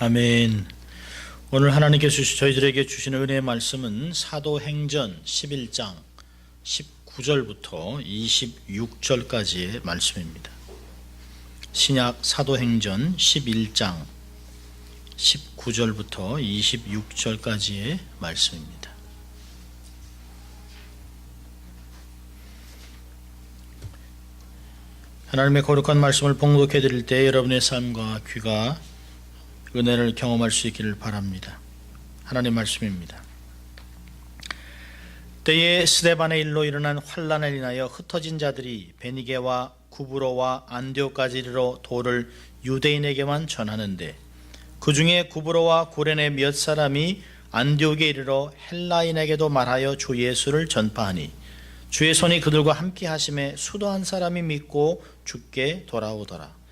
아멘. 오늘 하나님께서 저희들에게 주시는 은혜의 말씀은 사도행전 11장 19절부터 26절까지의 말씀입니다. 신약 사도행전 11장 19절부터 26절까지의 말씀입니다. 하나님의 거룩한 말씀을 봉독해 드릴 때 여러분의 삶과 귀가 은혜를 경험할 수 있기를 바랍니다. 하나님 말씀입니다. 때에 스데반의 일로 일어난 환난을 인하여 흩어진 자들이 베니게와 구브로와 안디옥까지 이르러 도를 유대인에게만 전하는데 그 중에 구브로와 고레네 몇 사람이 안디옥에 이르러 헬라인에게도 말하여 주 예수를 전파하니 주의 손이 그들과 함께 하심에 수도 한 사람이 믿고 주께 돌아오더라.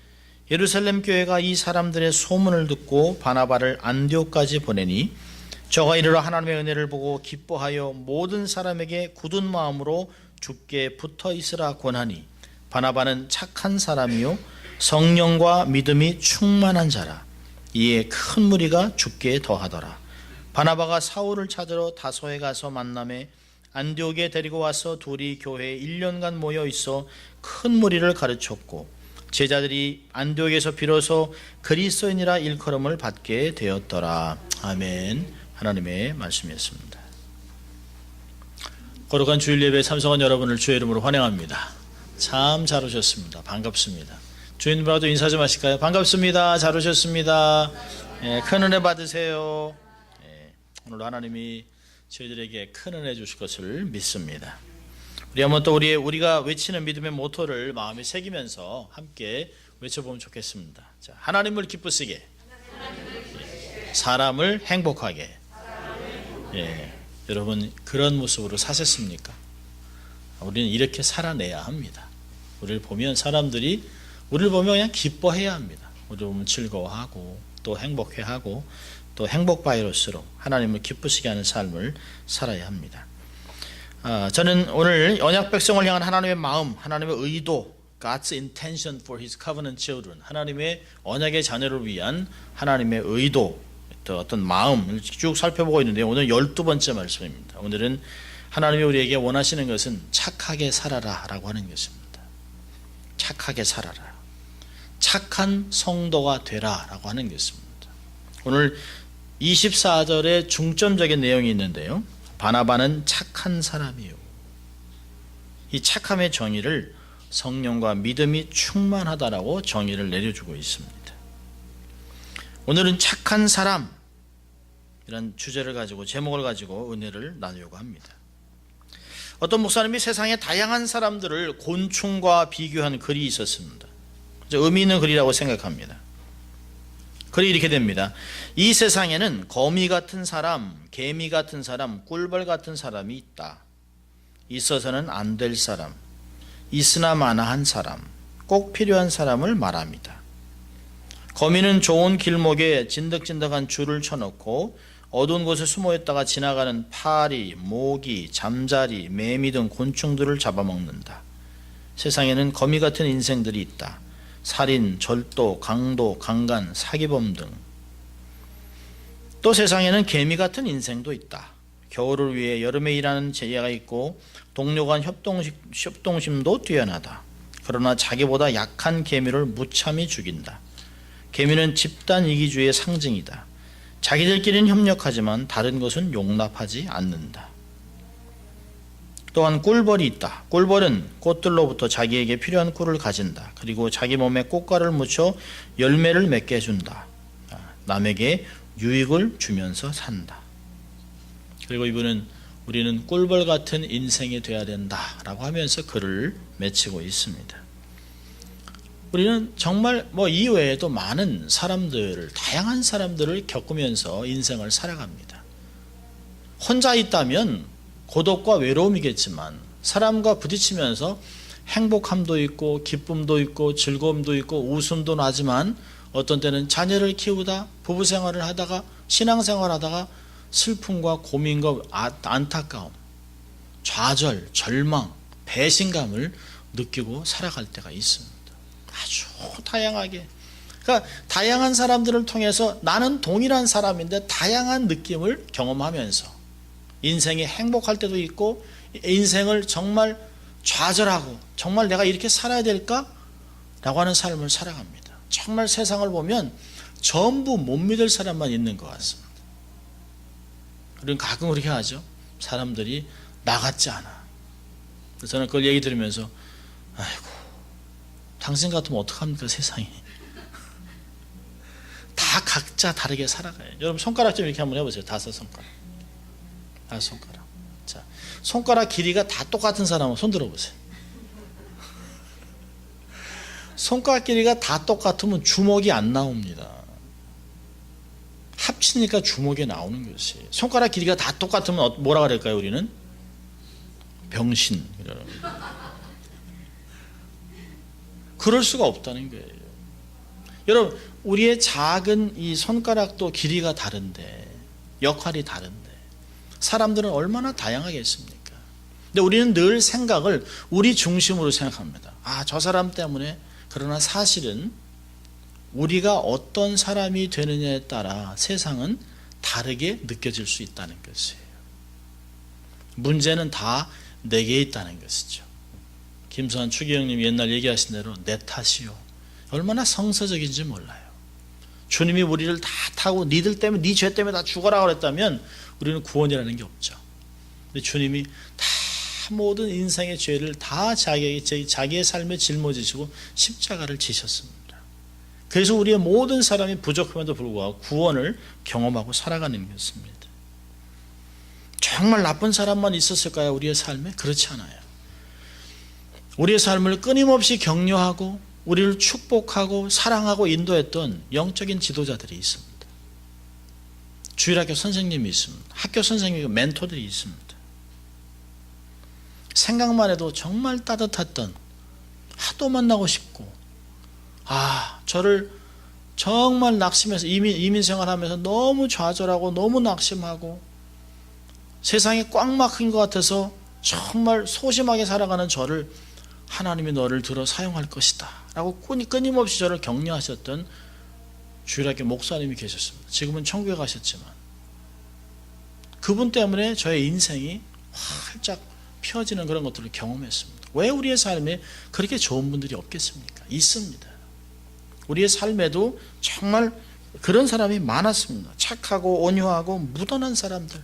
예루살렘 교회가 이 사람들의 소문을 듣고 바나바를 안디옥까지 보내니 저가 이르러 하나님의 은혜를 보고 기뻐하여 모든 사람에게 굳은 마음으로 주께 붙어 있으라 권하니 바나바는 착한 사람이요 성령과 믿음이 충만한 자라. 이에 큰 무리가 주께 더하더라. 바나바가 사울을 찾으러 다소에 가서 만남에 안디옥에 데리고 와서 둘이 교회에 1년간 모여 있어 큰 무리를 가르쳤고 제자들이 안디옥에서 비로소 그리스도인이라 일컬음을 받게 되었더라. 아멘. 하나님의 말씀이었습니다. 거룩한 주일 예배에 참석한 여러분을 주의 이름으로 환영합니다. 참 잘 오셨습니다. 반갑습니다. 주인님하고도 인사 좀 하실까요? 반갑습니다. 잘 오셨습니다. 큰 은혜 받으세요. 오늘 하나님이 저희들에게 큰 은혜 주실 것을 믿습니다. 우리 한번 또 우리가 외치는 믿음의 모토를 마음에 새기면서 함께 외쳐보면 좋겠습니다. 자, 하나님을 기쁘시게, 사람을 행복하게. 여러분 그런 모습으로 사셨습니까? 우리는 이렇게 살아내야 합니다. 우리를 보면 사람들이 우리를 보면 그냥 기뻐해야 합니다. 우리를 보면 즐거워하고 또 행복해하고 또 행복 바이러스로 하나님을 기쁘시게 하는 삶을 살아야 합니다. 저는 오늘 언약 백성을 향한 하나님의 마음, 하나님의 의도, God's intention for His covenant children, 하나님의 언약의 자녀를 위한 하나님의 의도, 또 어떤 마음을 쭉 살펴보고 있는데 오늘 12번째 말씀입니다. 오늘은 하나님이 우리에게 원하시는 것은 착하게 살아라 라고 하는 것입니다. 착하게 살아라. 착한 성도가 되라 라고 하는 것입니다. 오늘 24절에 중점적인 내용이 있는데요. 바나바는 착한 사람이요. 이 착함의 정의를 성령과 믿음이 충만하다라고 정의를 내려주고 있습니다. 오늘은 착한 사람 이런 주제를 가지고 제목을 가지고 은혜를 나누려고 합니다. 어떤 목사님이 세상의 다양한 사람들을 곤충과 비교한 글이 있었습니다. 의미 있는 글이라고 생각합니다. 글이 이렇게 됩니다. 이 세상에는 거미 같은 사람, 개미 같은 사람, 꿀벌 같은 사람이 있다. 있어서는 안 될 사람, 있으나 마나한 사람, 꼭 필요한 사람을 말합니다. 거미는 좋은 길목에 진득진득한 줄을 쳐놓고 어두운 곳에 숨어있다가 지나가는 파리, 모기, 잠자리, 매미 등 곤충들을 잡아먹는다. 세상에는 거미 같은 인생들이 있다. 살인, 절도, 강도, 강간, 사기범 등. 또 세상에는 개미 같은 인생도 있다. 겨울을 위해 여름에 일하는 제자가 있고 동료 간 협동심도 뛰어나다. 그러나 자기보다 약한 개미를 무참히 죽인다. 개미는 집단 이기주의의 상징이다. 자기들끼리는 협력하지만 다른 것은 용납하지 않는다. 또한 꿀벌이 있다. 꿀벌은 꽃들로부터 자기에게 필요한 꿀을 가진다. 그리고 자기 몸에 꽃가루를 묻혀 열매를 맺게 해준다. 남에게 유익을 주면서 산다. 그리고 이분은 우리는 꿀벌 같은 인생이 되어야 된다라고 하면서 글을 맺히고 있습니다. 우리는 정말 이 외에도 많은 사람들을, 다양한 사람들을 겪으면서 인생을 살아갑니다. 혼자 있다면 고독과 외로움이겠지만 사람과 부딪히면서 행복함도 있고 기쁨도 있고 즐거움도 있고 웃음도 나지만 어떤 때는 자녀를 키우다 부부생활을 하다가 신앙생활하다가 슬픔과 고민과 안타까움, 좌절, 절망, 배신감을 느끼고 살아갈 때가 있습니다. 아주 다양하게 그러니까 다양한 사람들을 통해서 나는 동일한 사람인데 다양한 느낌을 경험하면서 인생이 행복할 때도 있고 인생을 정말 좌절하고 정말 내가 이렇게 살아야 될까? 라고 하는 삶을 살아갑니다. 정말 세상을 보면 전부 못 믿을 사람만 있는 것 같습니다. 우리는 가끔 그렇게 하죠. 사람들이 나 같지 않아. 저는 그걸 얘기 들으면서 아이고 당신 같으면 어떡합니까 세상이. 다 각자 다르게 살아가요. 여러분 손가락 좀 이렇게 한번 해보세요. 5손가락. 5손가락. 자, 손가락 길이가 다 똑같은 사람은 손 들어보세요. 손가락 길이가 다 똑같으면 주먹이 안 나옵니다. 합치니까 주먹이 나오는 것이. 손가락 길이가 다 똑같으면 뭐라 그럴까요 우리는? 병신. 그럴 수가 없다는 거예요. 여러분 우리의 작은 이 손가락도 길이가 다른데 역할이 다른데 사람들은 얼마나 다양하겠습니까? 근데 우리는 늘 생각을 우리 중심으로 생각합니다. 아, 저 사람 때문에. 그러나 사실은 우리가 어떤 사람이 되느냐에 따라 세상은 다르게 느껴질 수 있다는 것이에요. 문제는 다 내게 있다는 것이죠. 김수환 추기경님이 옛날 얘기하신 대로 내 탓이요. 얼마나 성서적인지 몰라요. 주님이 우리를 다 타고 니들 때문에 니 죄 때문에 다 죽어라 그랬다면 우리는 구원이라는 게 없죠. 근데 주님이 다 모든 인생의 죄를 다 자기의 삶에 짊어지시고 십자가를 지셨습니다. 그래서 우리의 모든 사람이 부족함에도 불구하고 구원을 경험하고 살아가는 것입니다. 정말 나쁜 사람만 있었을까요? 우리의 삶에? 그렇지 않아요. 우리의 삶을 끊임없이 격려하고 우리를 축복하고 사랑하고 인도했던 영적인 지도자들이 있습니다. 주일학교 선생님이 있습니다. 학교 선생님이 멘토들이 있습니다. 생각만 해도 정말 따뜻했던, 하도 만나고 싶고, 저를 정말 낙심해서 이민 생활하면서 너무 좌절하고 너무 낙심하고 세상에 꽉 막힌 것 같아서 정말 소심하게 살아가는 저를 하나님이 너를 들어 사용할 것이다 라고 끊임없이 저를 격려하셨던 주일학교 목사님이 계셨습니다. 지금은 천국에 가셨지만 그분 때문에 저의 인생이 활짝 펴지는 그런 것들을 경험했습니다. 왜 우리의 삶에 그렇게 좋은 분들이 없겠습니까? 있습니다. 우리의 삶에도 정말 그런 사람이 많았습니다. 착하고 온유하고 무던한 사람들,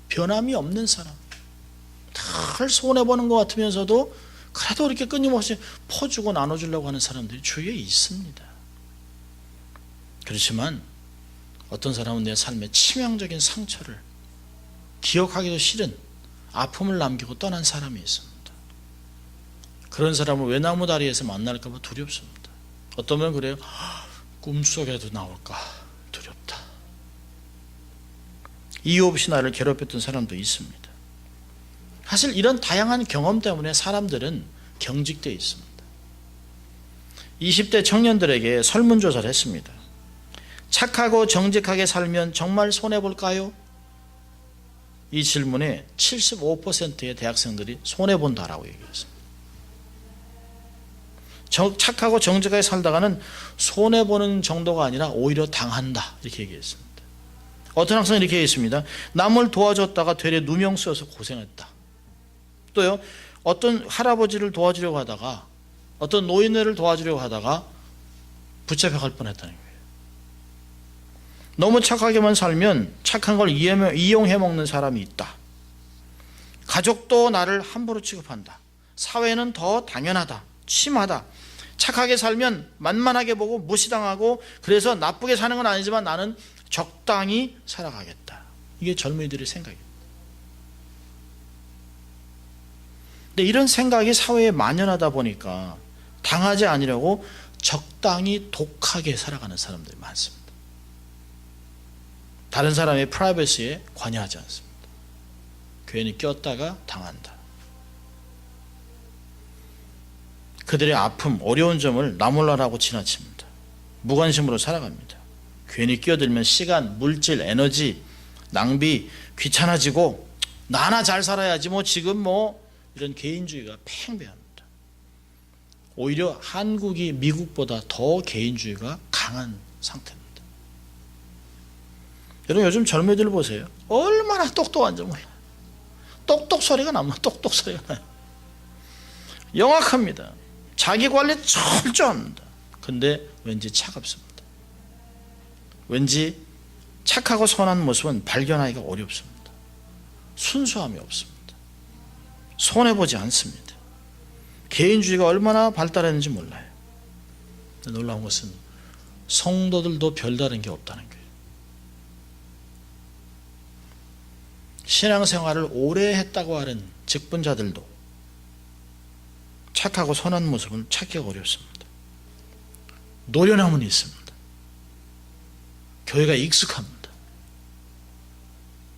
변함이 없는 사람, 늘 손해보는 것 같으면서도 그래도 이렇게 끊임없이 퍼주고 나눠주려고 하는 사람들이 주위에 있습니다. 그렇지만 어떤 사람은 내 삶에 치명적인 상처를 기억하기도 싫은 아픔을 남기고 떠난 사람이 있습니다. 그런 사람을 외나무 다리에서 만날까 봐 두렵습니다. 어떤 분은 그래요. 꿈속에도 나올까 두렵다. 이유 없이 나를 괴롭혔던 사람도 있습니다. 사실 이런 다양한 경험 때문에 사람들은 경직되어 있습니다. 20대 청년들에게 설문조사를 했습니다. 착하고 정직하게 살면 정말 손해볼까요? 이 질문에 75%의 대학생들이 손해본다라고 얘기했습니다. 착하고 정직하게 살다가는 손해보는 정도가 아니라 오히려 당한다 이렇게 얘기했습니다. 어떤 학생은 이렇게 얘기했습니다. 남을 도와줬다가 되레 누명 쓰여서 고생했다. 또요, 어떤 할아버지를 도와주려고 하다가 어떤 노인네를 도와주려고 하다가 붙잡혀갈 뻔했다는 거예요. 너무 착하게만 살면 착한 걸 이용해 먹는 사람이 있다. 가족도 나를 함부로 취급한다. 사회는 더 당연하다. 심하다. 착하게 살면 만만하게 보고 무시당하고 그래서 나쁘게 사는 건 아니지만 나는 적당히 살아가겠다. 이게 젊은이들의 생각입니다. 근데 이런 생각이 사회에 만연하다 보니까 당하지 않으려고 적당히 독하게 살아가는 사람들이 많습니다. 다른 사람의 프라이버시에 관여하지 않습니다. 괜히 꼈다가 당한다. 그들의 아픔, 어려운 점을 나몰라라고 지나칩니다. 무관심으로 살아갑니다. 괜히 끼어들면 시간, 물질, 에너지, 낭비, 귀찮아지고 나나 잘 살아야지 지금 이런 개인주의가 팽배합니다. 오히려 한국이 미국보다 더 개인주의가 강한 상태입니다. 여러분 요즘 젊은이들 보세요. 얼마나 똑똑한지 몰라요. 똑똑 소리가 나면 똑똑 소리가 나요. 영악합니다. 자기 관리 철저합니다. 근데 왠지 차갑습니다. 왠지 착하고 선한 모습은 발견하기가 어렵습니다. 순수함이 없습니다. 손해보지 않습니다. 개인주의가 얼마나 발달했는지 몰라요. 놀라운 것은 성도들도 별다른 게 없다는 거예요. 신앙생활을 오래 했다고 하는 직분자들도 착하고 선한 모습은 찾기가 어렵습니다. 노련함은 있습니다. 교회가 익숙합니다.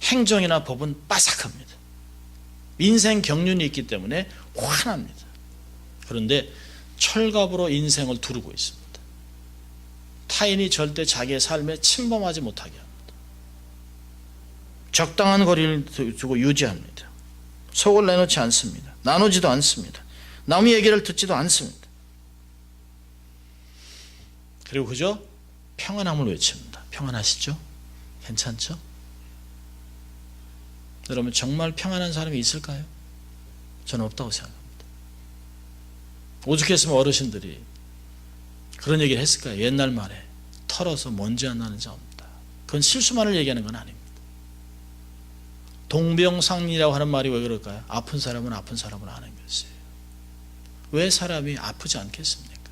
행정이나 법은 빠삭합니다. 인생 경륜이 있기 때문에 환합니다. 그런데 철갑으로 인생을 두르고 있습니다. 타인이 절대 자기의 삶에 침범하지 못하게 합니다. 적당한 거리를 두고 유지합니다. 속을 내놓지 않습니다. 나누지도 않습니다. 남의 얘기를 듣지도 않습니다. 그리고 그저 평안함을 외칩니다. 평안하시죠? 괜찮죠? 여러분 정말 평안한 사람이 있을까요? 저는 없다고 생각합니다. 오죽했으면 어르신들이 그런 얘기를 했을까요? 옛날 말에 털어서 먼지 안 나는 자 없다. 그건 실수만을 얘기하는 건 아닙니다. 동병상련이라고 하는 말이 왜 그럴까요? 아픈 사람은 아픈 사람을 아는 것이에요. 왜 사람이 아프지 않겠습니까?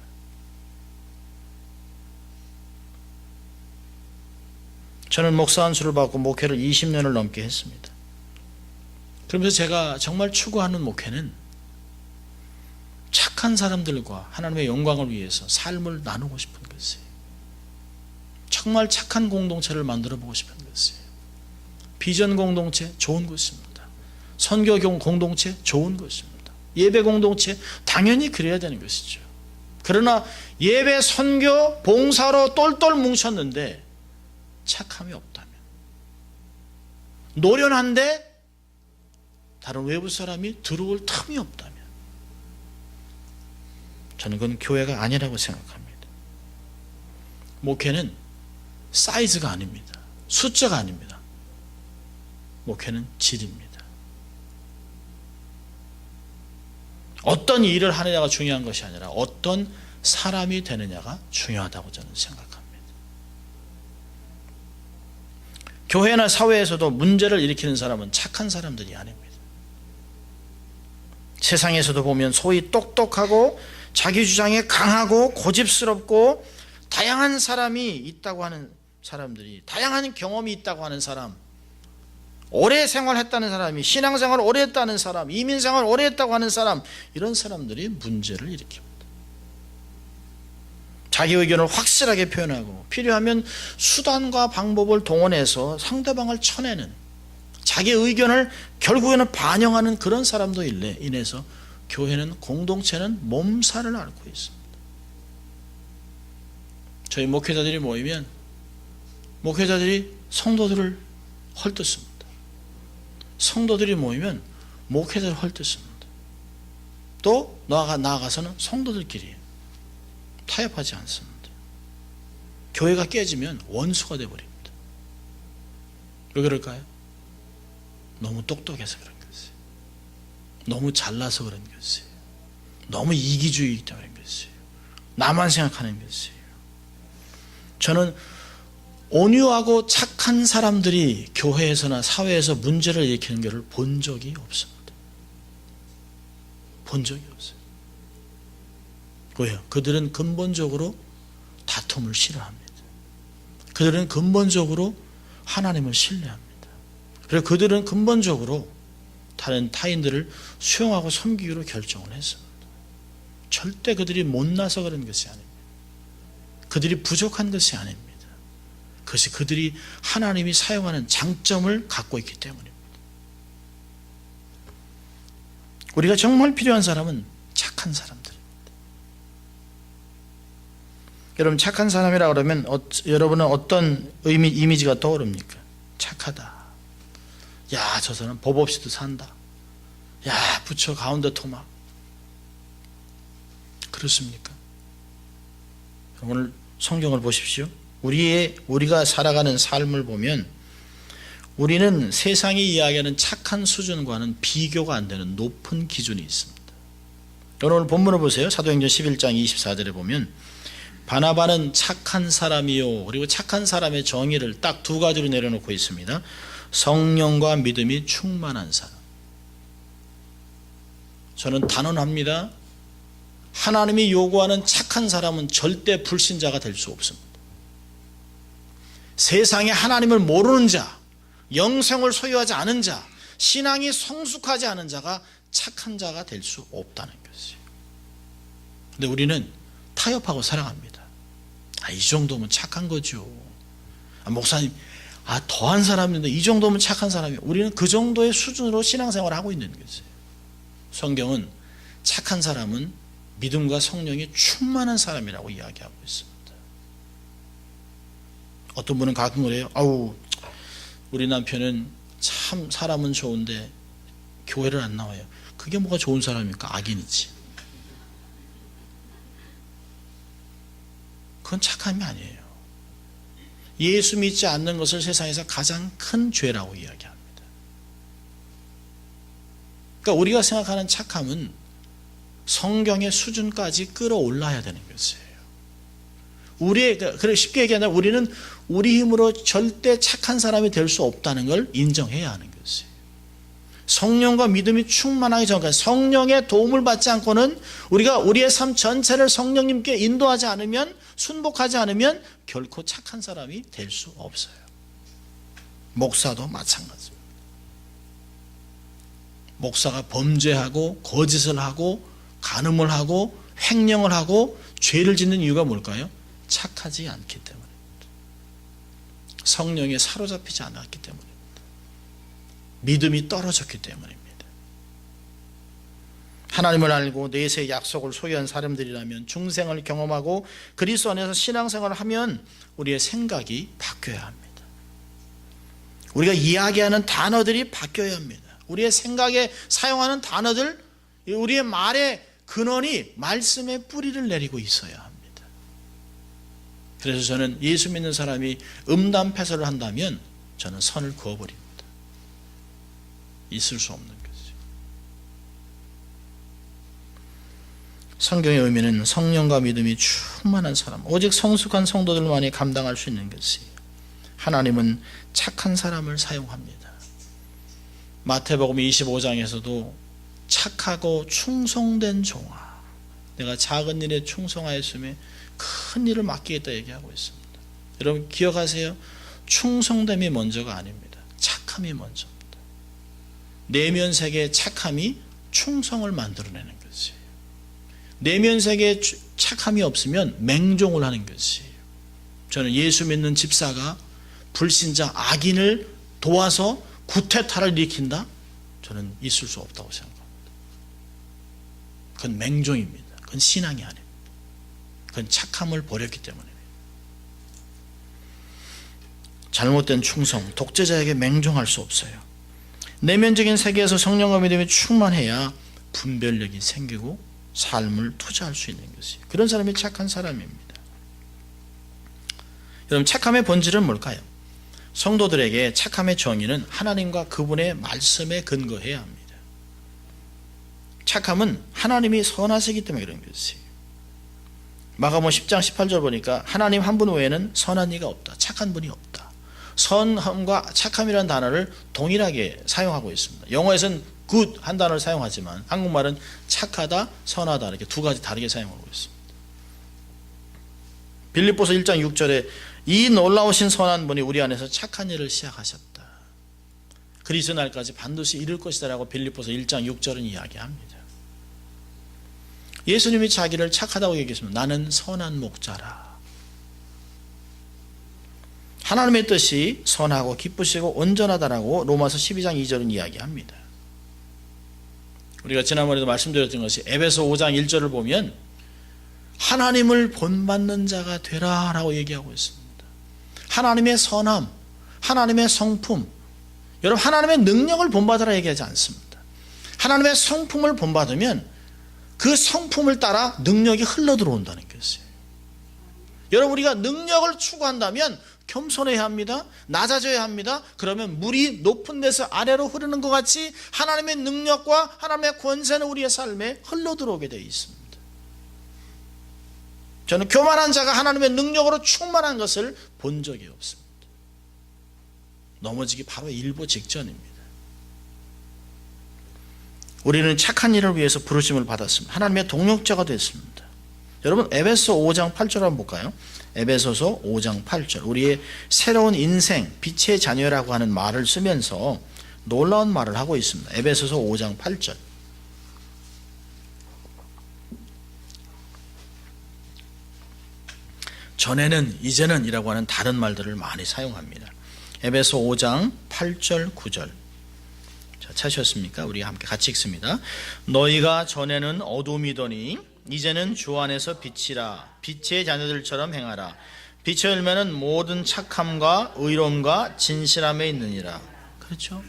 저는 목사 안수를 받고 목회를 20년을 넘게 했습니다. 그러면서 제가 정말 추구하는 목회는 착한 사람들과 하나님의 영광을 위해서 삶을 나누고 싶은 것이에요. 정말 착한 공동체를 만들어 보고 싶은 것이에요. 비전 공동체 좋은 것입니다. 선교 공동체 좋은 것입니다. 예배 공동체 당연히 그래야 되는 것이죠. 그러나 예배 선교 봉사로 똘똘 뭉쳤는데 착함이 없다면, 노련한데 다른 외부 사람이 들어올 틈이 없다면 저는 그건 교회가 아니라고 생각합니다. 목회는 사이즈가 아닙니다. 숫자가 아닙니다. 목회는 질입니다. 어떤 일을 하느냐가 중요한 것이 아니라 어떤 사람이 되느냐가 중요하다고 저는 생각합니다. 교회나 사회에서도 문제를 일으키는 사람은 착한 사람들이 아닙니다. 세상에서도 보면 소위 똑똑하고 자기 주장에 강하고 고집스럽고 다양한 사람이 있다고 하는 사람들이, 다양한 경험이 있다고 하는 사람, 오래 생활했다는 사람이, 신앙생활을 오래 했다는 사람, 이민생활을 오래 했다고 하는 사람, 이런 사람들이 문제를 일으킵니다. 자기 의견을 확실하게 표현하고 필요하면 수단과 방법을 동원해서 상대방을 쳐내는, 자기 의견을 결국에는 반영하는 그런 사람도 인해서 교회는, 공동체는 몸살을 앓고 있습니다. 저희 목회자들이 모이면 목회자들이 성도들을 헐뜯습니다. 성도들이 모이면 목회자를 헐뜯습니다. 또 나아가서는 성도들끼리 타협하지 않습니다. 교회가 깨지면 원수가 되어버립니다. 왜 그럴까요? 너무 똑똑해서 그런 것이에요. 너무 잘나서 그런 것이에요. 너무 이기주의이기 때문에 그런 것이에요. 나만 생각하는 것이에요. 저는 온유하고 착한 사람들이 교회에서나 사회에서 문제를 일으키는 것을 본 적이 없습니다. 본 적이 없어요. 왜요? 그들은 근본적으로 다툼을 싫어합니다. 그들은 근본적으로 하나님을 신뢰합니다. 그리고 그들은 근본적으로 다른 타인들을 수용하고 섬기기로 결정을 했습니다. 절대 그들이 못나서 그런 것이 아닙니다. 그들이 부족한 것이 아닙니다. 그것이 그들이 하나님이 사용하는 장점을 갖고 있기 때문입니다. 우리가 정말 필요한 사람은 착한 사람들입니다. 여러분, 착한 사람이라 그러면 여러분은 어떤 이미지가 떠오릅니까? 착하다. 야, 저 사람 법 없이도 산다. 야, 부처 가운데 토막. 그렇습니까? 오늘 성경을 보십시오. 우리가 살아가는 삶을 보면 우리는 세상이 이야기하는 착한 수준과는 비교가 안 되는 높은 기준이 있습니다. 오늘 본문을 보세요. 사도행전 11장 24절에 보면 바나바는 착한 사람이요, 그리고 착한 사람의 정의를 딱 두 가지로 내려놓고 있습니다. 성령과 믿음이 충만한 사람. 저는 단언합니다. 하나님이 요구하는 착한 사람은 절대 불신자가 될 수 없습니다. 세상에 하나님을 모르는 자, 영생을 소유하지 않은 자, 신앙이 성숙하지 않은 자가 착한 자가 될 수 없다는 것이에요. 근데 우리는 타협하고 살아갑니다. 이 정도면 착한 거죠. 목사님, 더한 사람인데 이 정도면 착한 사람이에요. 우리는 그 정도의 수준으로 신앙생활을 하고 있는 것이에요. 성경은 착한 사람은 믿음과 성령이 충만한 사람이라고 이야기하고 있습니다. 어떤 분은 가끔 그래요. 우리 남편은 참 사람은 좋은데 교회를 안 나와요. 그게 뭐가 좋은 사람입니까? 악인이지. 그건 착함이 아니에요. 예수 믿지 않는 것을 세상에서 가장 큰 죄라고 이야기합니다. 그러니까 우리가 생각하는 착함은 성경의 수준까지 끌어올라야 되는 것이에요. 그래 쉽게 얘기하면 우리는 우리 힘으로 절대 착한 사람이 될 수 없다는 걸 인정해야 하는 것이에요. 성령과 믿음이 충만하기 전까지 성령의 도움을 받지 않고는 우리가 우리의 삶 전체를 성령님께 인도하지 않으면, 순복하지 않으면 결코 착한 사람이 될 수 없어요. 목사도 마찬가지입니다. 목사가 범죄하고 거짓을 하고 간음을 하고 횡령을 하고 죄를 짓는 이유가 뭘까요? 착하지 않기 때문입니다. 성령에 사로잡히지 않았기 때문입니다. 믿음이 떨어졌기 때문입니다. 하나님을 알고 내세의 약속을 소유한 사람들이라면, 중생을 경험하고 그리스도 안에서 신앙생활을 하면 우리의 생각이 바뀌어야 합니다. 우리가 이야기하는 단어들이 바뀌어야 합니다. 우리의 생각에 사용하는 단어들, 우리의 말의 근원이 말씀의 뿌리를 내리고 있어야 합니다. 그래서 저는 예수 믿는 사람이 음담패설을 한다면 저는 선을 그어버립니다. 있을 수 없는 것이죠. 성경의 의미는 성령과 믿음이 충만한 사람, 오직 성숙한 성도들만이 감당할 수 있는 것이에요. 하나님은 착한 사람을 사용합니다. 마태복음 25장에서도 착하고 충성된 종아, 내가 작은 일에 충성하였으면 큰 일을 맡기겠다 얘기하고 있습니다. 여러분 기억하세요. 충성됨이 먼저가 아닙니다. 착함이 먼저입니다. 내면 세계의 착함이 충성을 만들어내는 것이에요. 내면 세계에 착함이 없으면 맹종을 하는 것이에요. 저는 예수 믿는 집사가 불신자 악인을 도와서 구태타를 일으킨다? 저는 있을 수 없다고 생각합니다. 그건 맹종입니다. 그건 신앙이 아닙니다. 그건 착함을 버렸기 때문입니다. 잘못된 충성, 독재자에게 맹종할 수 없어요. 내면적인 세계에서 성령과 믿음이 충만해야 분별력이 생기고 삶을 투자할 수 있는 것이에요. 그런 사람이 착한 사람입니다. 여러분, 착함의 본질은 뭘까요? 성도들에게 착함의 정의는 하나님과 그분의 말씀에 근거해야 합니다. 착함은 하나님이 선하시기 때문에 그런 것이에요. 마가복음 10장 18절 보니까 하나님 한 분 외에는 선한 이가 없다. 착한 분이 없다. 선함과 착함이라는 단어를 동일하게 사용하고 있습니다. 영어에서는 good 한 단어를 사용하지만 한국말은 착하다, 선하다 이렇게 두 가지 다르게 사용하고 있습니다. 빌립보서 1장 6절에 이 놀라우신 선한 분이 우리 안에서 착한 일을 시작하셨다. 그리스도 날까지 반드시 이룰 것이다 라고 빌립보서 1장 6절은 이야기합니다. 예수님이 자기를 착하다고 얘기했습니다. 나는 선한 목자라. 하나님의 뜻이 선하고 기쁘시고 온전하다라고 로마서 12장 2절은 이야기합니다. 우리가 지난번에도 말씀드렸던 것이 에베소 5장 1절을 보면 하나님을 본받는 자가 되라 라고 얘기하고 있습니다. 하나님의 선함, 하나님의 성품, 여러분 하나님의 능력을 본받으라 얘기하지 않습니다. 하나님의 성품을 본받으면 그 성품을 따라 능력이 흘러 들어온다는 것이에요. 여러분, 우리가 능력을 추구한다면 겸손해야 합니다. 낮아져야 합니다. 그러면 물이 높은 데서 아래로 흐르는 것 같이 하나님의 능력과 하나님의 권세는 우리의 삶에 흘러 들어오게 되어 있습니다. 저는 교만한 자가 하나님의 능력으로 충만한 것을 본 적이 없습니다. 넘어지기 바로 일보 직전입니다. 우리는 착한 일을 위해서 부르심을 받았습니다. 하나님의 동력자가 됐습니다. 여러분, 에베소 5장 8절 한번 볼까요? 에베소서 5장 8절. 우리의 새로운 인생, 빛의 자녀라고 하는 말을 쓰면서 놀라운 말을 하고 있습니다. 에베소서 5장 8절. 전에는, 이제는 이라고 하는 다른 말들을 많이 사용합니다. 에베소 5장 8절 9절. 자, 찾으셨습니까? 우리 함께 같이 읽습니다. 너희가 전에는 어둠이더니 이제는 주 안에서 빛이라. 빛의 자녀들처럼 행하라. 빛의 열매는 모든 착함과 의로움과 진실함에 있느니라. 그렇죠?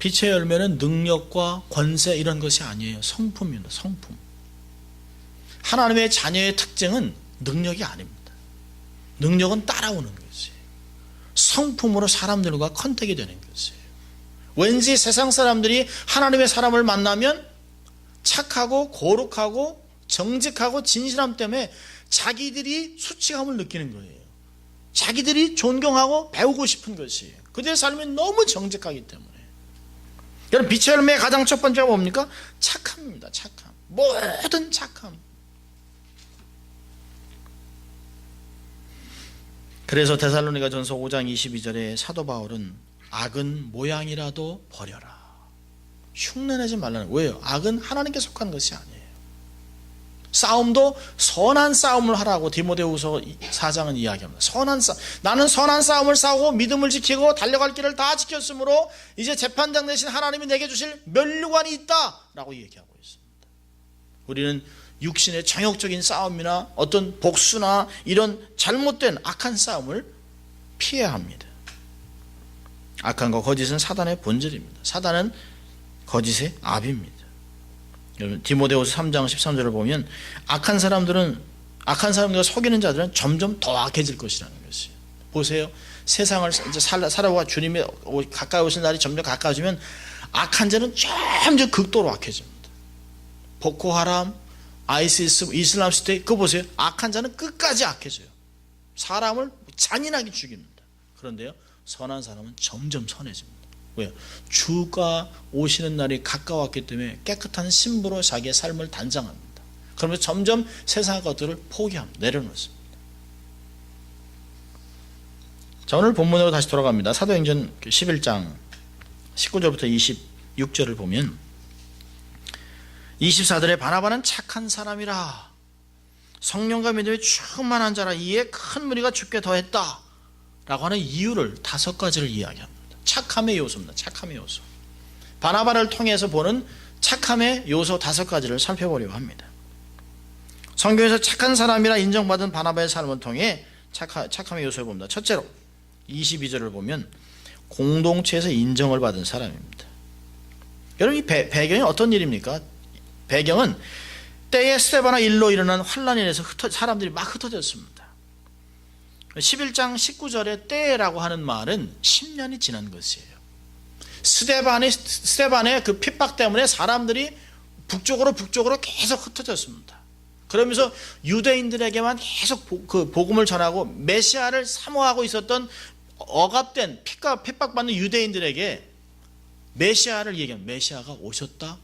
빛의 열매는 능력과 권세 이런 것이 아니에요. 성품입니다. 성품. 하나님의 자녀의 특징은 능력이 아닙니다. 능력은 따라오는 것이에요. 성품으로 사람들과 컨택이 되는 것이에요. 왠지 세상 사람들이 하나님의 사람을 만나면 착하고 거룩하고 정직하고 진실함 때문에 자기들이 수치감을 느끼는 거예요. 자기들이 존경하고 배우고 싶은 것이에요. 그들의 삶이 너무 정직하기 때문에. 여러분, 빛의 열매의 가장 첫 번째가 뭡니까? 착함입니다. 착함. 모든 착함. 그래서 데살로니가전서 5장 22절에 사도 바울은 악은 모양이라도 버려라. 흉내내지 말라는. 왜요? 악은 하나님께 속한 것이 아니에요. 싸움도 선한 싸움을 하라고 디모데후서 4장은 이야기합니다. 나는 선한 싸움을 싸우고 믿음을 지키고 달려갈 길을 다 지켰으므로 이제 재판장 대신 하나님이 내게 주실 면류관이 있다라고 얘기하고 있습니다. 우리는 육신의 정욕적인 싸움이나 어떤 복수나 이런 잘못된 악한 싸움을 피해야 합니다. 악한과 거짓은 사단의 본질입니다. 사단은 거짓의 압입니다. 여러분, 디모데후서 3장 13절을 보면 악한 사람들과 속이는 자들은 점점 더 악해질 것이라는 것이에요. 보세요. 세상을 이제 살아와 주님이 가까이 오신 날이 점점 가까워지면 악한 자는 점점 극도로 악해집니다. 보코하람, 아이시스, 이슬람 스테이트, 그거 보세요. 악한 자는 끝까지 악해져요. 사람을 잔인하게 죽입니다. 그런데요, 선한 사람은 점점 선해집니다. 왜요? 주가 오시는 날이 가까웠기 때문에 깨끗한 신부로 자기의 삶을 단장합니다. 그러면서 점점 세상의 것들을 포기합니다. 내려놓습니다. 자, 오늘 본문으로 다시 돌아갑니다. 사도행전 11장 19절부터 26절을 보면 24절에 바나바는 착한 사람이라 성령과 믿음에 충만한 자라 이에 큰 무리가 죽게 더했다 라고 하는 이유를 5가지를 이야기합니다. 착함의 요소입니다. 착함의 요소. 바나바를 통해서 보는 착함의 요소 5가지를 살펴보려고 합니다. 성경에서 착한 사람이라 인정받은 바나바의 삶을 통해 착함의 요소를 봅니다. 첫째로 22절을 보면 공동체에서 인정을 받은 사람입니다. 여러분, 이 배경이 어떤 일입니까? 배경은 때에 스데바나 일로 일어난 환란에 인해서 사람들이 막 흩어졌습니다. 11장 19절에 때라고 하는 말은 10년이 지난 것이에요. 스데반의 그 핍박 때문에 사람들이 북쪽으로 계속 ht어졌습니다. 그러면서 유대인들에게만 계속 그 복음을 전하고 메시아를 사모하고 있었던 억압된 핍박받는 유대인들에게 메시아를 얘기합니다. 메시아가 오셨다.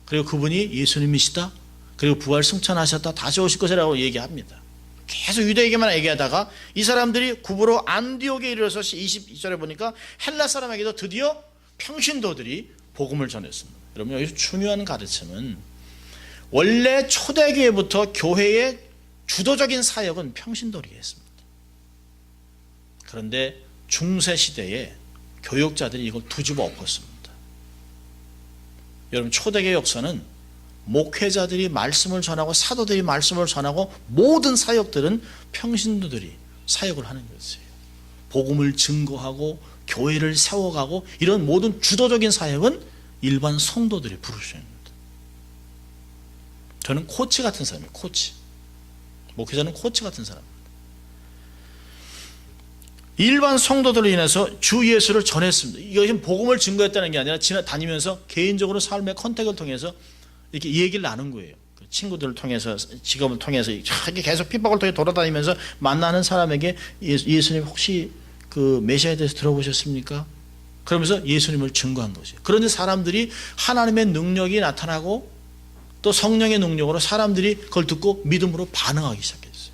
그리고 그분이 예수님이시다. 그리고 부활 승천하셨다. 다시 오실 것이라고 얘기합니다. 계속 유대에게만 얘기하다가 이 사람들이 굽으로 안디옥에 이르러서 22절에 보니까 헬라 사람에게도 드디어 평신도들이 복음을 전했습니다. 여러분, 여기서 중요한 가르침은 원래 초대교회부터 교회의 주도적인 사역은 평신도들이 했습니다. 그런데 중세시대에 교육자들이 이걸 뒤집어 엎었습니다. 여러분, 초대교회 역사는 목회자들이 말씀을 전하고 사도들이 말씀을 전하고 모든 사역들은 평신도들이 사역을 하는 것이에요. 복음을 증거하고 교회를 세워가고 이런 모든 주도적인 사역은 일반 성도들이 부르셔야 합니다. 저는 코치 같은 사람이에요. 코치. 목회자는 코치 같은 사람. 일반 성도들로 인해서 주 예수를 전했습니다. 이것은 복음을 증거했다는 게 아니라 다니면서 개인적으로 삶의 컨택을 통해서 이렇게 얘기를 나눈 거예요. 친구들을 통해서, 직업을 통해서 계속 핍박을 통해 돌아다니면서 만나는 사람에게 예수님 혹시 그 메시아에 대해서 들어보셨습니까? 그러면서 예수님을 증거한 거죠. 그런데 사람들이 하나님의 능력이 나타나고 또 성령의 능력으로 사람들이 그걸 듣고 믿음으로 반응하기 시작했어요.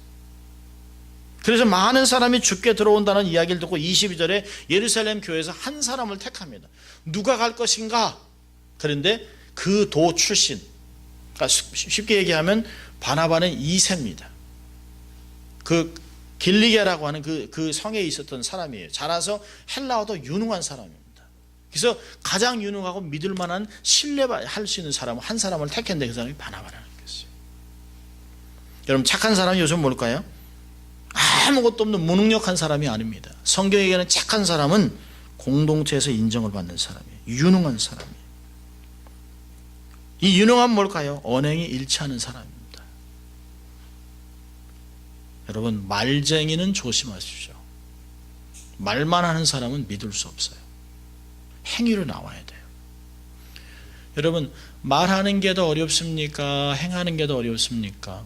그래서 많은 사람이 죽게 들어온다는 이야기를 듣고 22절에 예루살렘 교회에서 한 사람을 택합니다. 누가 갈 것인가? 그런데 그 도 출신, 그러니까 쉽게 얘기하면 바나바는 2세입니다. 그 길리게라고 하는 그 성에 있었던 사람이에요. 자라서 헬라어도 유능한 사람입니다. 그래서 가장 유능하고 믿을 만한 신뢰할 수 있는 사람 한 사람을 택했는데 그 사람이 바나바라는 것이에요. 여러분, 착한 사람이 요즘 뭘까요? 아무것도 없는 무능력한 사람이 아닙니다. 성경에게는 착한 사람은 공동체에서 인정을 받는 사람이에요. 유능한 사람이에요. 이 유능함은 뭘까요? 언행이 일치하는 사람입니다. 여러분, 말쟁이는 조심하십시오. 말만 하는 사람은 믿을 수 없어요. 행위로 나와야 돼요. 여러분, 말하는 게 더 어렵습니까? 행하는 게 더 어렵습니까?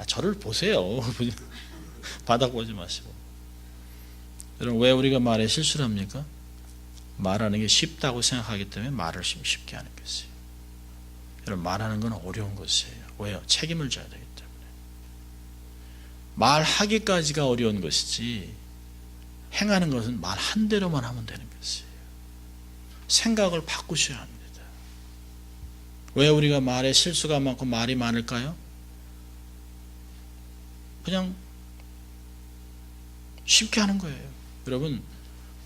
저를 보세요. 바닥 보지 마시고. 여러분, 왜 우리가 말에 실수를 합니까? 말하는 게 쉽다고 생각하기 때문에 말을 쉽게 하는 것이에요. 여러분, 말하는 건 어려운 것이에요. 왜요? 책임을 져야 되기 때문에. 말하기까지가 어려운 것이지 행하는 것은 말 한 대로만 하면 되는 것이에요. 생각을 바꾸셔야 합니다. 왜 우리가 말에 실수가 많고 말이 많을까요? 그냥 쉽게 하는 거예요. 여러분,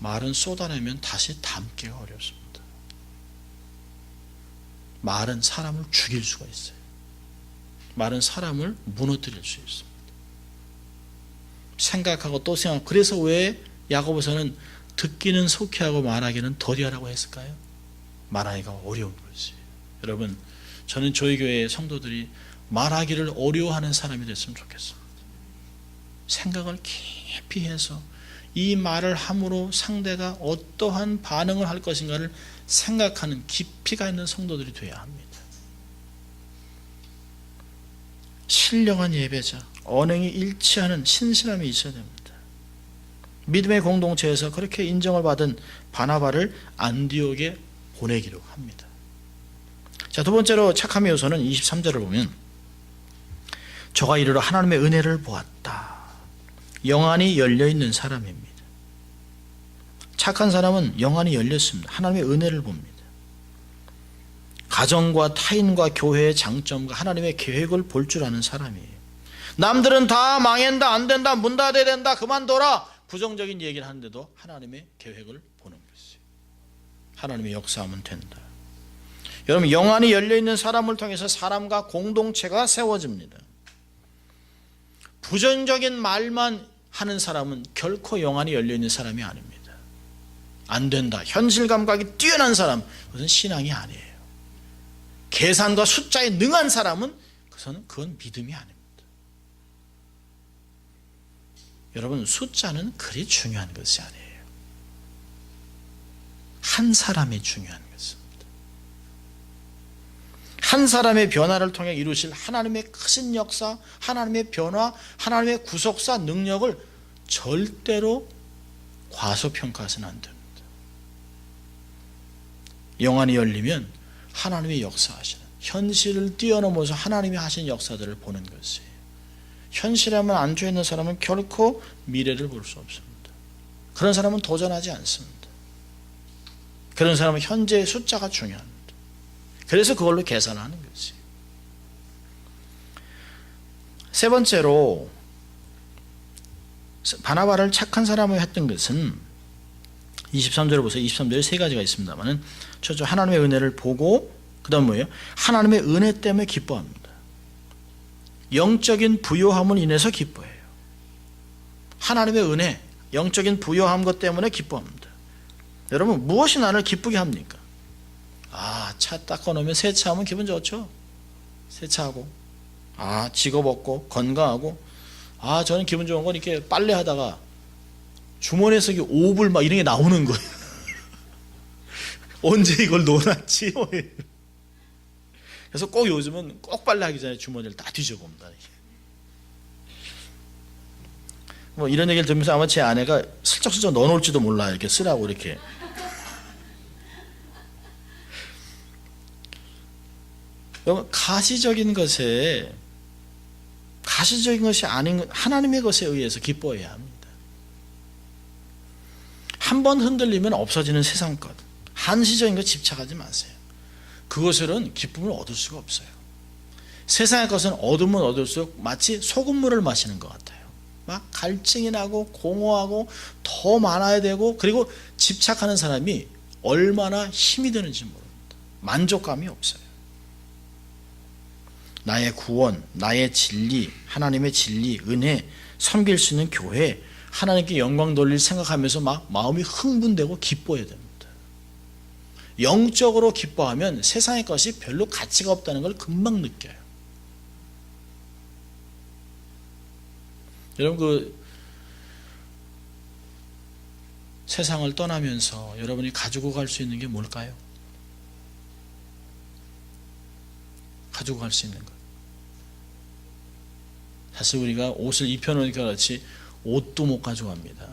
말은 쏟아내면 다시 담기가 어렵습니다. 말은 사람을 죽일 수가 있어요. 말은 사람을 무너뜨릴 수 있습니다. 생각하고 또 생각하고. 그래서 왜 야고보서는 듣기는 속히 하고 말하기는 더디하라고 했을까요? 말하기가 어려운 거지. 여러분, 저는 저희 교회의 성도들이 말하기를 어려워하는 사람이 됐으면 좋겠습니다. 생각을 깊이 해서 이 말을 함으로 상대가 어떠한 반응을 할 것인가를 생각하는 깊이가 있는 성도들이 되어야 합니다. 신령한 예배자, 언행이 일치하는 신실함이 있어야 됩니다. 믿음의 공동체에서 그렇게 인정을 받은 바나바를 안디옥에 보내기로 합니다. 자, 두 번째로 착함의 요소는 23절을 보면 저가 이르러 하나님의 은혜를 보았다. 영안이 열려있는 사람입니다. 착한 사람은 영안이 열렸습니다. 하나님의 은혜를 봅니다. 가정과 타인과 교회의 장점과 하나님의 계획을 볼 줄 아는 사람이에요. 남들은 다 망한다, 안 된다, 문 닫아야 된다, 그만둬라, 부정적인 얘기를 하는데도 하나님의 계획을 보는 것이에요. 하나님의 역사하면 된다. 여러분, 영안이 열려있는 사람을 통해서 사람과 공동체가 세워집니다. 부정적인 말만 하는 사람은 결코 영안이 열려있는 사람이 아닙니다. 안 된다, 현실 감각이 뛰어난 사람, 그것은 신앙이 아니에요. 계산과 숫자에 능한 사람은 그건 믿음이 아닙니다. 여러분, 숫자는 그리 중요한 것이 아니에요. 한 사람이 중요한 것입니다. 한 사람의 변화를 통해 이루실 하나님의 크신 역사, 하나님의 변화, 하나님의 구속사 능력을 절대로 과소평가해서는 안 됩니다. 영안이 열리면 하나님의 역사하시는, 현실을 뛰어넘어서 하나님이 하신 역사들을 보는 것이에요. 현실에만 안주해 있는 사람은 결코 미래를 볼 수 없습니다. 그런 사람은 도전하지 않습니다. 그런 사람은 현재의 숫자가 중요합니다. 그래서 그걸로 계산하는 것이에요. 세 번째로 바나바를 착한 사람으로 했던 것은 23절을 보세요. 23절에 세 가지가 있습니다만 첫째, 하나님의 은혜를 보고, 그 다음 뭐예요? 하나님의 은혜 때문에 기뻐합니다. 영적인 부요함을 인해서 기뻐해요. 하나님의 은혜, 영적인 부요함 것 때문에 기뻐합니다. 여러분, 무엇이 나를 기쁘게 합니까? 차 닦아놓으면 세차하면 기분 좋죠. 세차하고, 직업 얻고 건강하고, 저는 기분 좋은 건 이렇게 빨래하다가 주머니에서 이게 오불 막 이런 게 나오는 거예요. 언제 이걸 넣어놨지? 그래서 꼭 요즘은 꼭 빨래하기 전에 주머니를 다 뒤져봅니다. 뭐 이런 얘기를 들으면서 아마 제 아내가 슬쩍슬쩍 넣어놓을지도 몰라요. 이렇게 쓰라고 이렇게. 여러분, 가시적인 것이 아닌 하나님의 것에 의해서 기뻐해야 합니다. 한 번 흔들리면 없어지는 세상 것, 한시적인 것 집착하지 마세요. 그것으로는 기쁨을 얻을 수가 없어요. 세상의 것은 얻으면 얻을수록 마치 소금물을 마시는 것 같아요. 막 갈증이 나고 공허하고 더 많아야 되고, 그리고 집착하는 사람이 얼마나 힘이 드는지 모릅니다. 만족감이 없어요. 나의 구원, 나의 진리, 하나님의 진리, 은혜, 섬길 수 있는 교회, 하나님께 영광 돌릴 생각하면서 막 마음이 흥분되고 기뻐해야 됩니다. 영적으로 기뻐하면 세상의 것이 별로 가치가 없다는 걸 금방 느껴요. 여러분, 세상을 떠나면서 여러분이 가지고 갈 수 있는 게 뭘까요? 가지고 갈 수 있는 것. 사실 우리가 옷을 입혀놓으니까 그렇지 옷도 못 가져갑니다.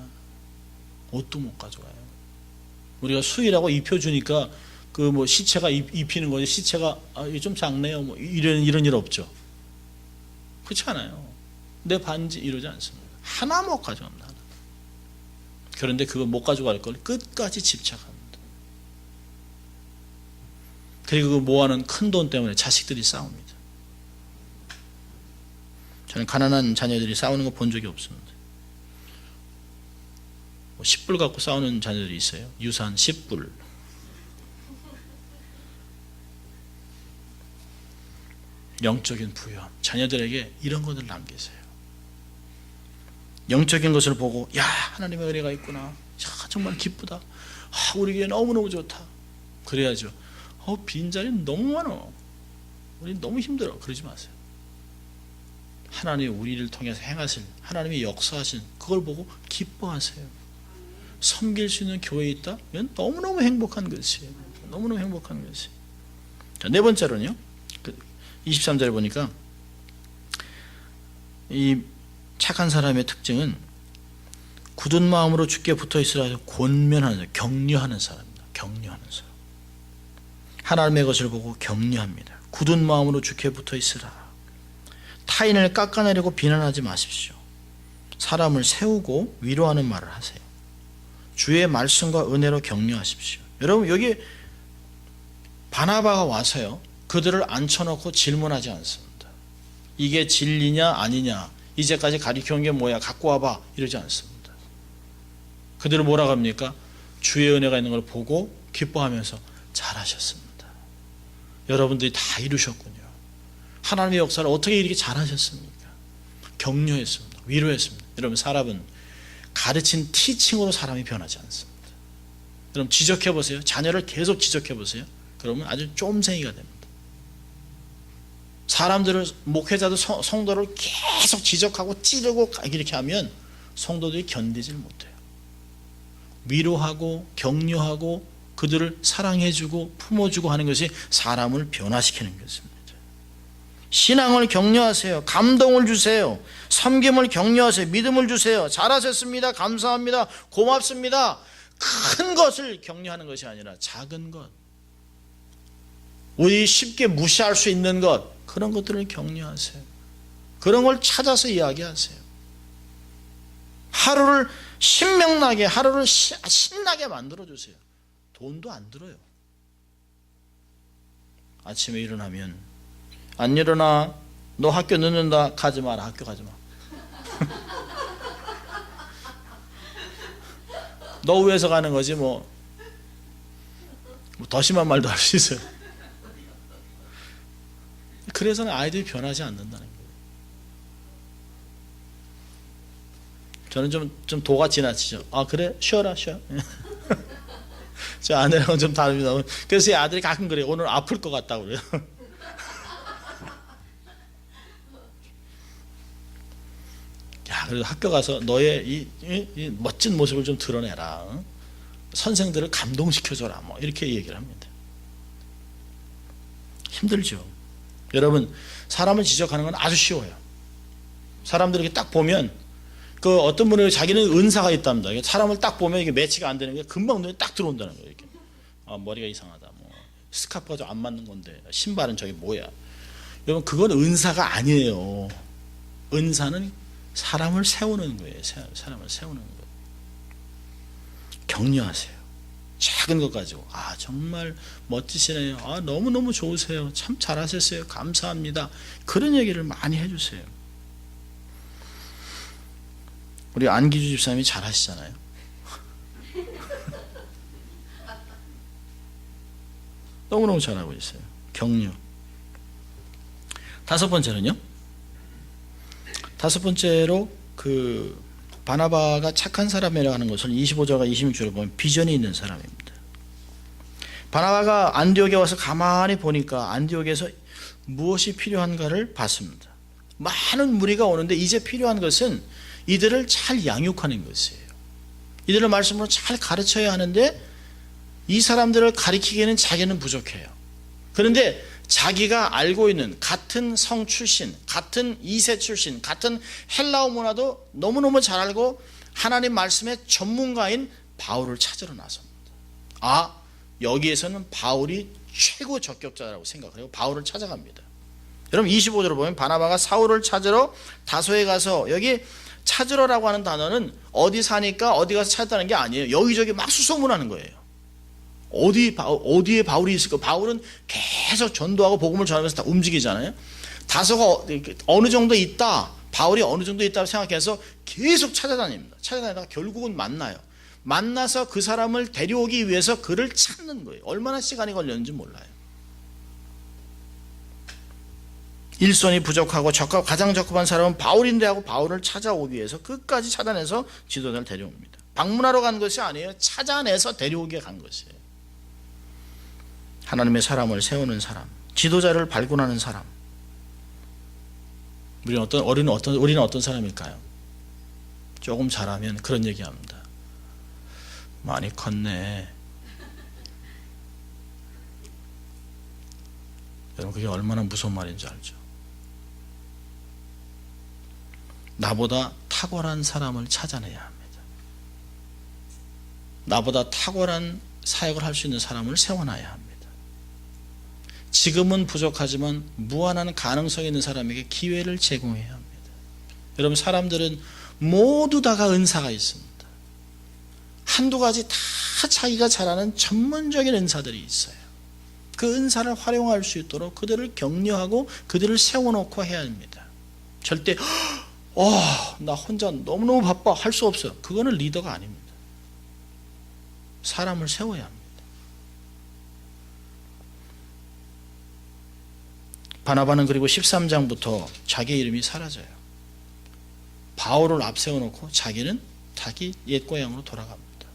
옷도 못 가져가요. 우리가 수의라고 입혀주니까 시체가 입히는 거지, 시체가 이게 좀 작네요, 이런 일 없죠. 그렇지 않아요. 내 반지 이러지 않습니다. 하나 못 가져갑니다. 하나. 그런데 그거 못 가져갈 걸 끝까지 집착합니다. 그리고 그 모아놓은 큰 돈 때문에 자식들이 싸웁니다. 저는 가난한 자녀들이 싸우는 거 본 적이 없습니다. 10불 갖고 싸우는 자녀들이 있어요. 유산 10불. 영적인 부여, 자녀들에게 이런 것을 남기세요. 영적인 것을 보고, 하나님의 은혜가 있구나, 정말 기쁘다, 우리 교회 너무너무 좋다, 그래야죠. 빈자리는 너무 많아, 우리 너무 힘들어, 그러지 마세요. 하나님이 우리를 통해서 행하실, 하나님이 역사하신 그걸 보고 기뻐하세요. 섬길 수 있는 교회에 있다? 이건 너무너무 행복한 것이에요. 너무너무 행복한 것이에요. 자, 네 번째로는요, 23절에 보니까 이 착한 사람의 특징은 굳은 마음으로 주께 붙어 있으라 권면하는 사람, 격려하는 사람입니다. 격려하는 사람. 하나님의 것을 보고 격려합니다. 굳은 마음으로 주께 붙어 있으라. 타인을 깎아내리고 비난하지 마십시오. 사람을 세우고 위로하는 말을 하세요. 주의 말씀과 은혜로 격려하십시오. 여러분, 여기 바나바가 와서요, 그들을 앉혀놓고 질문하지 않습니다. 이게 진리냐 아니냐, 이제까지 가르쳐온 게 뭐야, 갖고 와봐, 이러지 않습니다. 그들을 뭐라고 합니까? 주의 은혜가 있는 걸 보고 기뻐하면서 잘하셨습니다. 여러분들이 다 이루셨군요. 하나님의 역사를 어떻게 이렇게 잘하셨습니까? 격려했습니다. 위로했습니다. 여러분, 사람은 가르친 티칭으로 사람이 변하지 않습니다. 여러분, 지적해보세요. 자녀를 계속 지적해보세요. 그러면 아주 쫌생이가 됩니다. 사람들을, 목회자도 성도를 계속 지적하고 찌르고 이렇게 하면 성도들이 견디질 못해요. 위로하고 격려하고 그들을 사랑해주고 품어주고 하는 것이 사람을 변화시키는 것입니다. 신앙을 격려하세요. 감동을 주세요. 섬김을 격려하세요. 믿음을 주세요. 잘하셨습니다. 감사합니다. 고맙습니다. 큰 것을 격려하는 것이 아니라 작은 것, 우리 쉽게 무시할 수 있는 것, 그런 것들을 격려하세요. 그런 걸 찾아서 이야기하세요. 하루를 신명나게, 하루를 신나게 만들어주세요. 돈도 안 들어요. 아침에 일어나면, 안 일어나, 너 학교 늦는다, 가지 마라, 학교 가지 마. 너 위해서 가는 거지 더 심한 말도 할 수 있어요. 그래서는 아이들이 변하지 않는다는 거예요. 저는 좀 도가 지나치죠. 그래? 쉬어라, 쉬어. 저 아내랑은 좀 다릅니다. 그래서 이 아들이 가끔 그래요. 오늘 아플 것 같다고 그래요. 야, 그래도 학교 가서 너의 이 멋진 모습을 좀 드러내라. 선생들을 감동시켜줘라. 뭐 이렇게 얘기를 합니다. 힘들죠. 여러분, 사람을 지적하는 건 아주 쉬워요. 사람들이 이렇게 딱 보면 그 어떤 분은 자기는 은사가 있답니다. 사람을 딱 보면 이게 매치가 안 되는 게 금방 눈에 딱 들어온다는 거예요. 이렇게. 아, 머리가 이상하다. 뭐 스카프가 좀 안 맞는 건데 신발은 저게 뭐야. 여러분, 그건 은사가 아니에요. 은사는 사람을 세우는 거예요. 사람을 세우는 거예요. 격려하세요. 작은 것 가지고 아, 정말 멋지시네요. 아, 너무너무 좋으세요. 참 잘하셨어요. 감사합니다. 그런 얘기를 많이 해주세요. 우리 안기주 집사님이 잘하시잖아요. 너무너무 잘하고 있어요. 격려. 다섯 번째는요. 다섯 번째로 그 바나바가 착한 사람이라고 하는 것을 25절과 26절에 보면 비전이 있는 사람입니다. 바나바가 안디옥에 와서 가만히 보니까 안디옥에서 무엇이 필요한가를 봤습니다. 많은 무리가 오는데 이제 필요한 것은 이들을 잘 양육하는 것이에요. 이들을 말씀으로 잘 가르쳐야 하는데 이 사람들을 가르치기에는 자기는 부족해요. 그런데 자기가 알고 있는 같은 성 출신, 같은 2세 출신, 같은 헬라어 문화도 너무너무 잘 알고 하나님 말씀의 전문가인 바울을 찾으러 나섭니다. 아, 여기에서는 바울이 최고 적격자라고 생각해요. 바울을 찾아갑니다. 여러분 25절을 보면 바나바가 사울을 찾으러 다소에 가서, 여기 찾으러라고 하는 단어는 어디 사니까 어디 가서 찾았다는 게 아니에요. 여기저기 막 수소문하는 거예요. 어디에 바울이 있을까? 바울은 계속 전도하고 복음을 전하면서 다 움직이잖아요. 다소가 어느 정도 있다, 바울이 어느 정도 있다고 생각해서 계속 찾아다닙니다. 찾아다니다가 결국은 만나요. 만나서 그 사람을 데려오기 위해서 그를 찾는 거예요. 얼마나 시간이 걸렸는지 몰라요. 일손이 부족하고 가장 적합한 사람은 바울인데 하고 바울을 찾아오기 위해서 끝까지 찾아내서 지도자를 데려옵니다. 방문하러 간 것이 아니에요. 찾아내서 데려오게 간 것이에요. 하나님의 사람을 세우는 사람, 지도자를 발굴하는 사람. 우리는 어떤 사람일까요? 조금 잘하면 그런 얘기합니다. 많이 컸네. 여러분, 그게 얼마나 무서운 말인지 알죠? 나보다 탁월한 사람을 찾아내야 합니다. 나보다 탁월한 사역을 할 수 있는 사람을 세워놔야 합니다. 지금은 부족하지만 무한한 가능성이 있는 사람에게 기회를 제공해야 합니다. 여러분, 사람들은 모두 다가 은사가 있습니다. 한두 가지 다 자기가 잘하는 전문적인 은사들이 있어요. 그 은사를 활용할 수 있도록 그들을 격려하고 그들을 세워놓고 해야 합니다. 절대 나 혼자 너무너무 바빠 할 수 없어요. 그거는 리더가 아닙니다. 사람을 세워야 합니다. 바나바는 그리고 13장부터 자기 이름이 사라져요. 바울을 앞세워놓고 자기는 자기 옛 고향으로 돌아갑니다.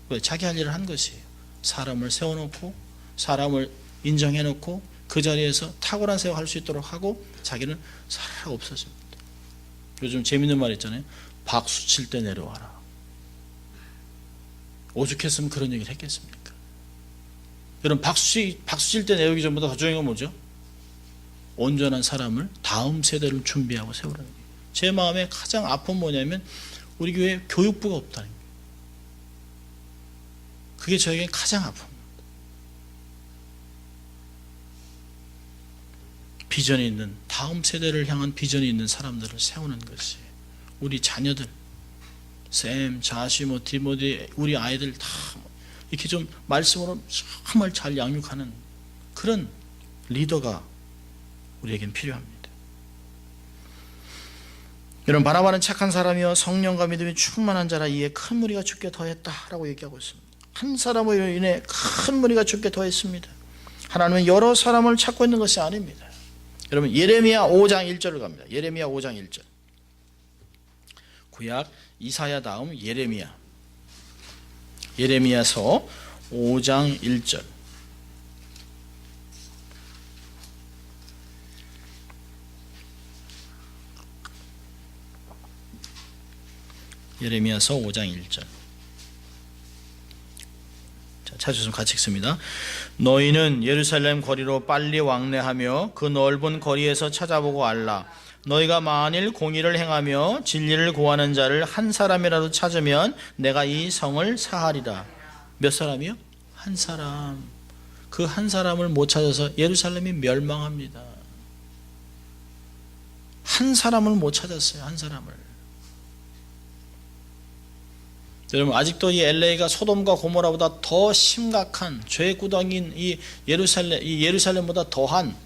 왜? 자기 할 일을 한 것이에요. 사람을 세워놓고 사람을 인정해놓고 그 자리에서 탁월한 사역을 할 수 있도록 하고 자기는 살아 없어집니다. 요즘 재밌는 말 있잖아요. 박수 칠 때 내려와라. 오죽했으면 그런 얘기를 했겠습니까? 여러분, 박수 칠 때 내려오기 전보다 더 중요한 건 뭐죠? 온전한 사람을, 다음 세대를 준비하고 세우라는 거예요. 제 마음에 가장 아픈 뭐냐면 우리 교회에 교육부가 없다는 거예요. 그게 저에게 가장 아픕니다. 비전이 있는, 다음 세대를 향한 비전이 있는 사람들을 세우는 것이, 우리 자녀들, 샘, 자시, 디모데, 우리 아이들 다 이렇게 좀 말씀으로 정말 잘 양육하는 그런 리더가 우리에겐 필요합니다. 여러분, 바나바는 착한 사람이요 성령과 믿음이 충만한 자라 이에 큰 무리가 죽게 더했다라고 얘기하고 있습니다. 한 사람으로 인해 큰 무리가 죽게 더했습니다. 하나님은 여러 사람을 찾고 있는 것이 아닙니다. 여러분, 예레미야 5장 1절을 갑니다. 예레미야 5장 1절. 구약 이사야 다음 예레미야. 예레미야서 5장 1절. 예레미야서 5장 1절. 찾으시면 같이 읽습니다. 너희는 예루살렘 거리로 빨리 왕래하며 그 넓은 거리에서 찾아보고 알라. 너희가 만일 공의를 행하며 진리를 구하는 자를 한 사람이라도 찾으면 내가 이 성을 사하리라. 몇 사람이요? 한 사람. 그 한 사람을 못 찾아서 예루살렘이 멸망합니다. 한 사람을 못 찾았어요. 한 사람을. 여러분, 아직도 이 LA가 소돔과 고모라보다 더 심각한 죄의 구덩이인 이 예루살렘보다 더한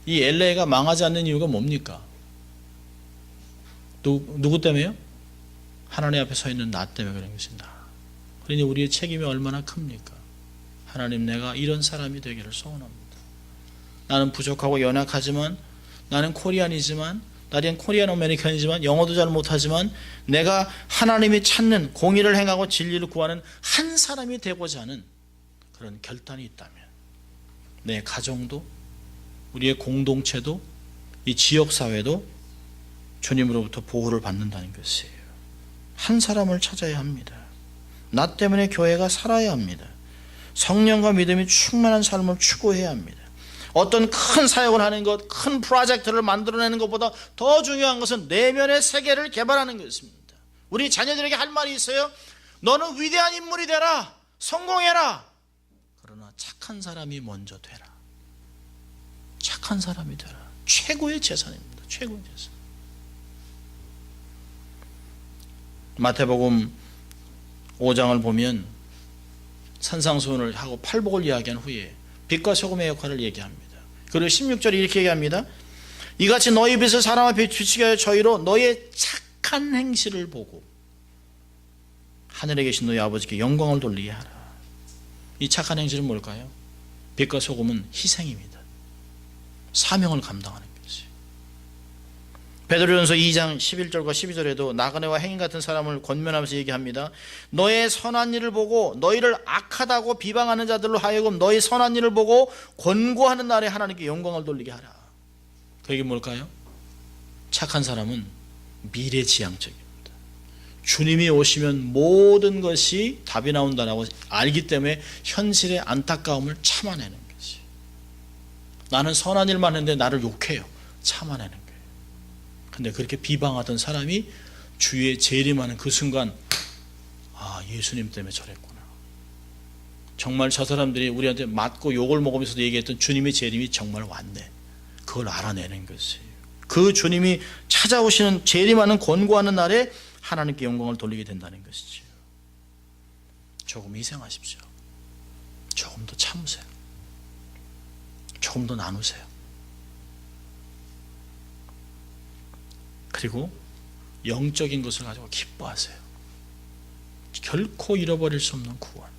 이 LA가 망하지 않는 이유가 뭡니까? 누구 때문에요? 하나님 앞에 서 있는 나 때문에 그런 것입니다. 그러니 우리의 책임이 얼마나 큽니까? 하나님, 내가 이런 사람이 되기를 소원합니다. 나는 부족하고 연약하지만, 나는 코리안이지만, 나는 코리안 아메리칸이지만, 영어도 잘 못하지만, 내가 하나님이 찾는 공의를 행하고 진리를 구하는 한 사람이 되고자 하는 그런 결단이 있다면, 내 가정도, 우리의 공동체도, 이 지역사회도 주님으로부터 보호를 받는다는 것이에요. 한 사람을 찾아야 합니다. 나 때문에 교회가 살아야 합니다. 성령과 믿음이 충만한 삶을 추구해야 합니다. 어떤 큰 사역을 하는 것, 큰 프로젝트를 만들어내는 것보다 더 중요한 것은 내면의 세계를 개발하는 것입니다. 우리 자녀들에게 할 말이 있어요. 너는 위대한 인물이 되라. 성공해라. 그러나 착한 사람이 먼저 되라. 착한 사람이 되라. 최고의 재산입니다. 최고의 재산. 마태복음 5장을 보면 산상수훈을 하고 팔복을 이야기한 후에 빛과 소금의 역할을 얘기합니다. 그리고 16절에 이렇게 얘기합니다. 이같이 너희 빛을 사람 앞에 비추게 하여 저희로 너희의 착한 행실을 보고 하늘에 계신 너희 아버지께 영광을 돌리게 하라. 이 착한 행실은 뭘까요? 빛과 소금은 희생입니다. 사명을 감당하는 것이. 베드로전서 2장 11절과 12절에도 나그네와 행인 같은 사람을 권면하면서 얘기합니다. 너의 선한 일을 보고 너희를 악하다고 비방하는 자들로 하여금 너희 선한 일을 보고 권고하는 날에 하나님께 영광을 돌리게 하라. 그게 뭘까요? 착한 사람은 미래지향적입니다. 주님이 오시면 모든 것이 답이 나온다라고 알기 때문에 현실의 안타까움을 참아내는 것이. 나는 선한 일만 했는데 나를 욕해요. 참아내는 거예요. 근데 그렇게 비방하던 사람이 주의 재림하는 그 순간, 아, 예수님 때문에 저랬구나. 정말 저 사람들이 우리한테 맞고 욕을 먹으면서도 얘기했던 주님의 재림이 정말 왔네. 그걸 알아내는 것이에요. 그 주님이 찾아오시는 재림하는 권고하는 날에 하나님께 영광을 돌리게 된다는 것이죠. 조금 희생하십시오. 조금 더 참으세요. 조금 더 나누세요. 그리고 영적인 것을 가지고 기뻐하세요. 결코 잃어버릴 수 없는 구원,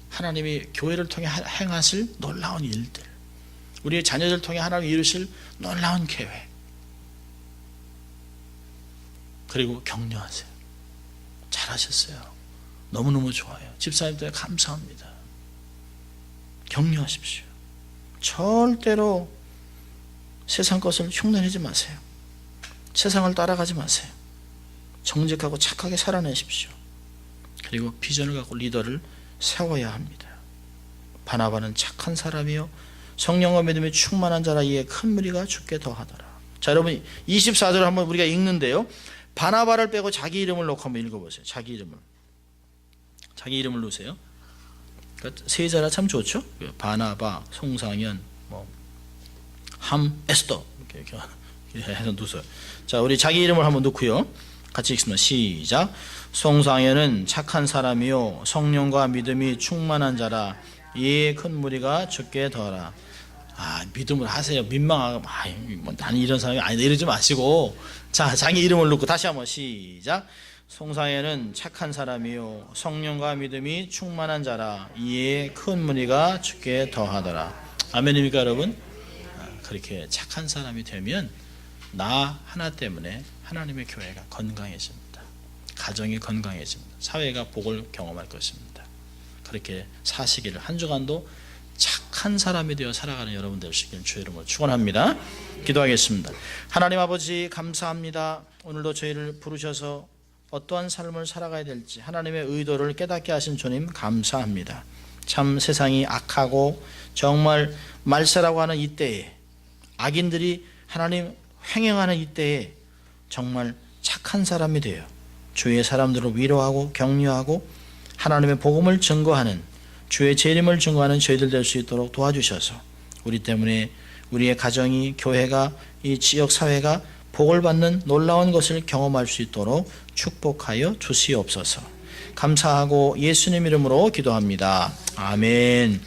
하나님이 교회를 통해 행하실 놀라운 일들, 우리의 자녀들을 통해 하나님이 이루실 놀라운 계획, 그리고 격려하세요. 잘하셨어요. 너무너무 좋아요. 집사님 때문에 감사합니다. 격려하십시오. 절대로 세상 것을 흉내내지 마세요. 세상을 따라가지 마세요. 정직하고 착하게 살아내십시오. 그리고 비전을 갖고 리더를 세워야 합니다. 바나바는 착한 사람이요 성령과 믿음이 충만한 자라. 이에 큰 무리가 죽게 더하더라. 자, 여러분 24절을 한번 우리가 읽는데요, 바나바를 빼고 자기 이름을 놓고 한번 읽어보세요. 자기 이름을 놓으세요. 그러니까 세 자라 참 좋죠. 바나바, 송상현, 함, 에스더 이렇게 해서 두세요. 자, 우리 자기 이름을 한번 넣고요, 같이 읽습니다. 시작. 송상현은 착한 사람이요 성령과 믿음이 충만한 자라. 이에 큰 무리가 죽게 더하라. 아, 믿음을 하세요. 민망하고 나는 이런 사람이 아니다 이러지 마시고, 자, 자기 이름을 넣고 다시 한번 시작. 송상현은 착한 사람이요 성령과 믿음이 충만한 자라. 이에 큰 무리가 죽게 더하더라. 아멘입니까 여러분? 그렇게 착한 사람이 되면 나 하나 때문에 하나님의 교회가 건강해집니다. 가정이 건강해집니다. 사회가 복을 경험할 것입니다. 그렇게 사시기를, 한 주간도 착한 사람이 되어 살아가는 여러분 되시길 주의 이름으로 축원합니다. 기도하겠습니다. 하나님 아버지 감사합니다. 오늘도 저희를 부르셔서 어떠한 삶을 살아가야 될지 하나님의 의도를 깨닫게 하신 주님 감사합니다. 참 세상이 악하고 정말 말세라고 하는 이때에, 악인들이 하나님 횡행하는 이때에 정말 착한 사람이 되어 주의 사람들을 위로하고 격려하고 하나님의 복음을 증거하는, 주의 재림을 증거하는 저희들 될 수 있도록 도와주셔서 우리 때문에 우리의 가정이, 교회가, 이 지역 사회가 복을 받는 놀라운 것을 경험할 수 있도록 축복하여 주시옵소서. 감사하고 예수님 이름으로 기도합니다. 아멘.